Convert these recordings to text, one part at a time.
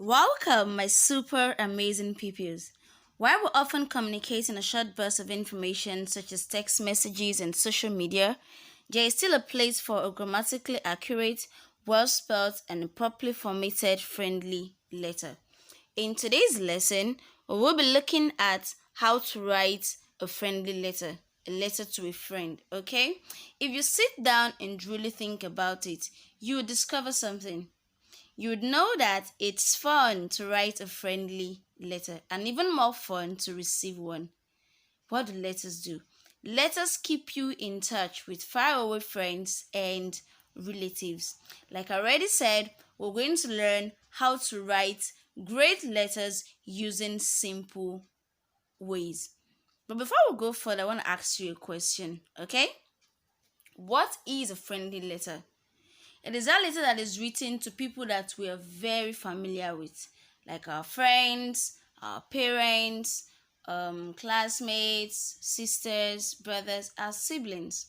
Welcome, my super amazing pupils. While we often communicate in a short burst of information such as text messages and social media, there is still a place for a grammatically accurate, well spelled, and properly formatted friendly letter. In today's lesson, we will be looking at how to write a friendly letter, a letter to a friend, okay? If you sit down and really think about it, you will discover something. You'd know that it's fun to write a friendly letter and even more fun to receive one. What do letters do? Letters keep you in touch with faraway friends and relatives. Like I already said, we're going to learn how to write great letters using simple ways. But before we go further, I want to ask you a question, okay? What is a friendly letter? It is that letter that is written to people that we are very familiar with, like our friends, our parents, classmates, sisters, brothers, our siblings.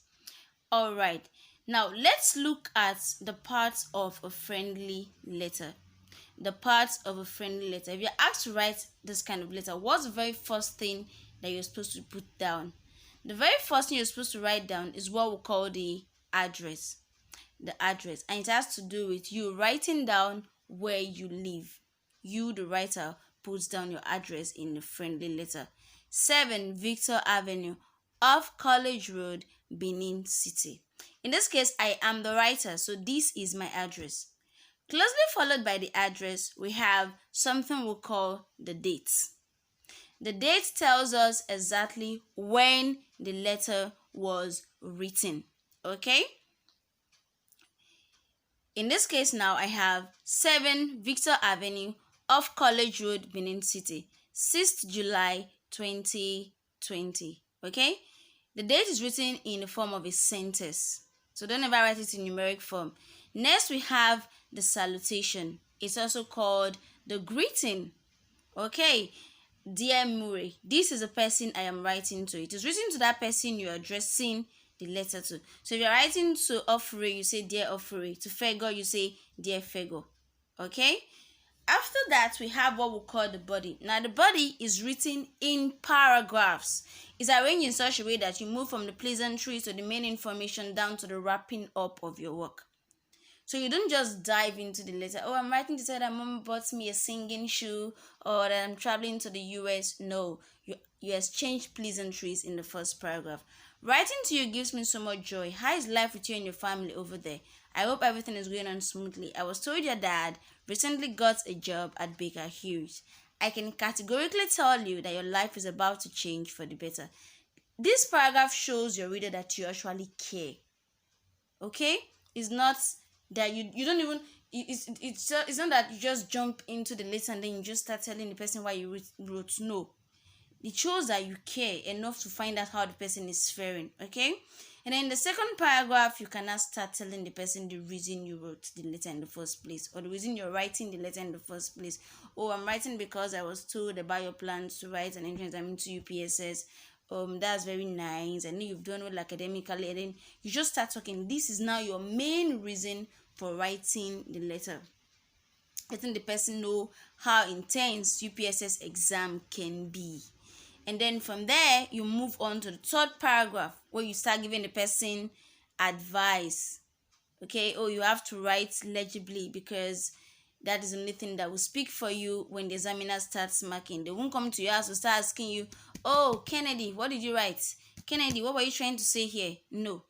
All right. Now let's look at the parts of a friendly letter. The parts of a friendly letter. If you're asked to write this kind of letter, what's the very first thing that you're supposed to put down? The very first thing you're supposed to write down is what we call the address, and it has to do with you writing down where you live. You, the writer, puts down your address in the friendly letter. 7 Victor Avenue, off College Road, Benin City. In this case, I am the writer, so this is my address. Closely followed by the address, we have something we call the date. The date tells us exactly when the letter was written. Okay? In this case now, I have 7 Victor Avenue, off College Road, Benin City, 6th July 2020. Okay? The date is written in the form of a sentence. So don't ever write it in numeric form. Next, we have the salutation. It's also called the greeting. Okay? Dear Murray, this is a person I am writing to. It is written to that person you're addressing the letter to. So if you're writing to Ofure, you say Dear Ofure. To Fego, you say Dear Fego. Okay? After that, we have what we call the body. Now, the body is written in paragraphs. It's arranged in such a way that you move from the pleasantries to the main information down to the wrapping up of your work. So you don't just dive into the letter. Oh, I'm writing to say that mom bought me a singing shoe or that I'm traveling to the US. No, you exchange pleasantries in the first paragraph. Writing to you gives me so much joy. How is life with you and your family over there? I hope everything is going on smoothly. I was told your dad recently got a job at Baker Hughes. I can categorically tell you that your life is about to change for the better. This paragraph shows your reader that you actually care. Okay, it's not that you don't even it's not that you just jump into the letter and then you just start telling the person why you wrote. No, it shows that you care enough to find out how the person is faring. Okay, and then in the second paragraph you can now start telling the person the reason you wrote the letter in the first place, or the reason you're writing the letter in the first place. Oh, I'm writing because I was told about your plans to write an entrance exam into UPSS. That's very nice. I know you've done well academically, and then you just start talking. This is now your main reason for writing the letter, letting the person know how intense UPSS exam can be. And then from there, you move on to the third paragraph where you start giving the person advice. Okay, oh, you have to write legibly because that is the only thing that will speak for you when the examiner starts marking. They won't come to your house to start asking you, oh, Kennedy, what did you write? Kennedy, what were you trying to say here? No,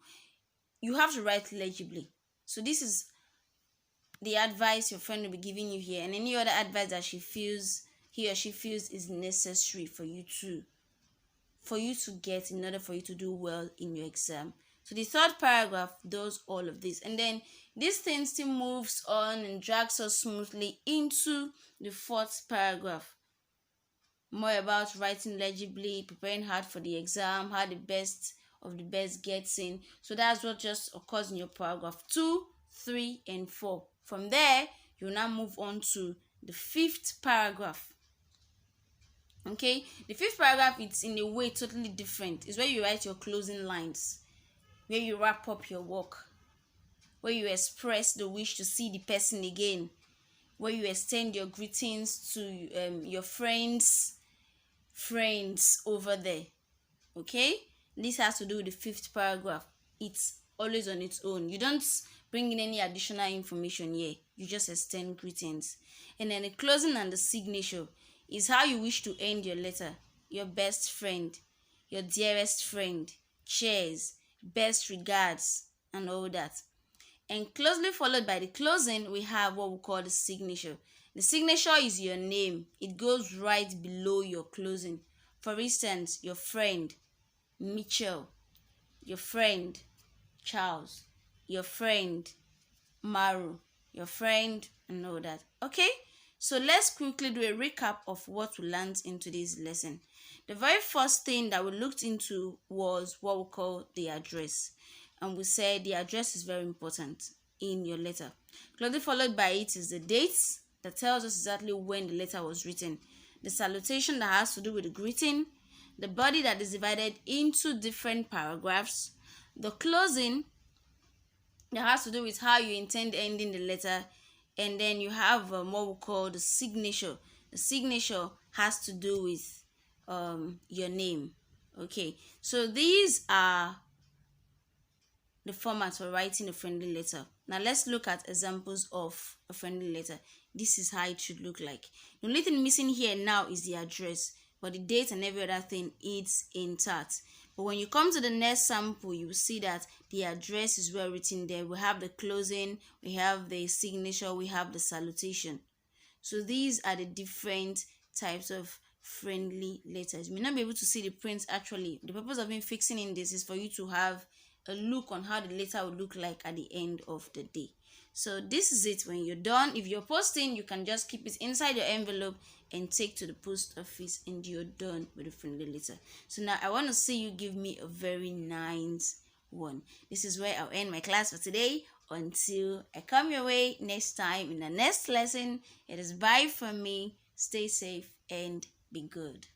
you have to write legibly. So this is the advice your friend will be giving you here, and any other advice that he or she feels is necessary for you to get in order for you to do well in your exam. So the third paragraph does all of this, and then this thing still moves on and drags us smoothly into the fourth paragraph. More about writing legibly, preparing hard for the exam, how the best of the best gets in. So that's what just occurs in your paragraph 2, 3, and 4. From there, you now move on to the fifth paragraph. Okay, the fifth paragraph, it's in a way totally different. It's where you write your closing lines, where you wrap up your work, where you express the wish to see the person again, where you extend your greetings to your friends over there. Okay, this has to do with the fifth paragraph. It's always on its own. You don't bring in any additional information here. You just extend greetings. And then the closing and the signature is how you wish to end your letter. Your best friend, your dearest friend, cheers, best regards, and all that. And closely followed by the closing, we have what we call the signature. The signature is your name. It goes right below your closing. For instance, your friend Mitchell, your friend Charles, your friend Maru, your friend, and all that. Okay, so let's quickly do a recap of what we learned in today's lesson. The very first thing that we looked into was what we call the address, and we said the address is very important in your letter. Closely followed by it is the dates that tells us exactly when the letter was written, the salutation that has to do with the greeting, the body that is divided into different paragraphs, the closing that has to do with how you intend ending the letter, and then you have what we call the signature. The signature has to do with your name. Okay, so these are the format for writing a friendly letter. Now let's look at examples of a friendly letter. This is how it should look like. The only thing missing here now is the address, but the date and every other thing is intact. But when you come to the next sample, you will see that the address is well written there. We have the closing, we have the signature, we have the salutation. So these are the different types of friendly letters. You may not be able to see the print actually. The purpose of me fixing in this is for you to have a look on how the letter will look like at the end of the day. So this is it. When you're done, if you're posting, you can just keep it inside your envelope and take to the post office, and you're done with the friendly letter. So now I want to see you give me a very nice one. This is where I'll end my class for today. Until I come your way next time in the next lesson, it is bye from me. Stay safe and be good.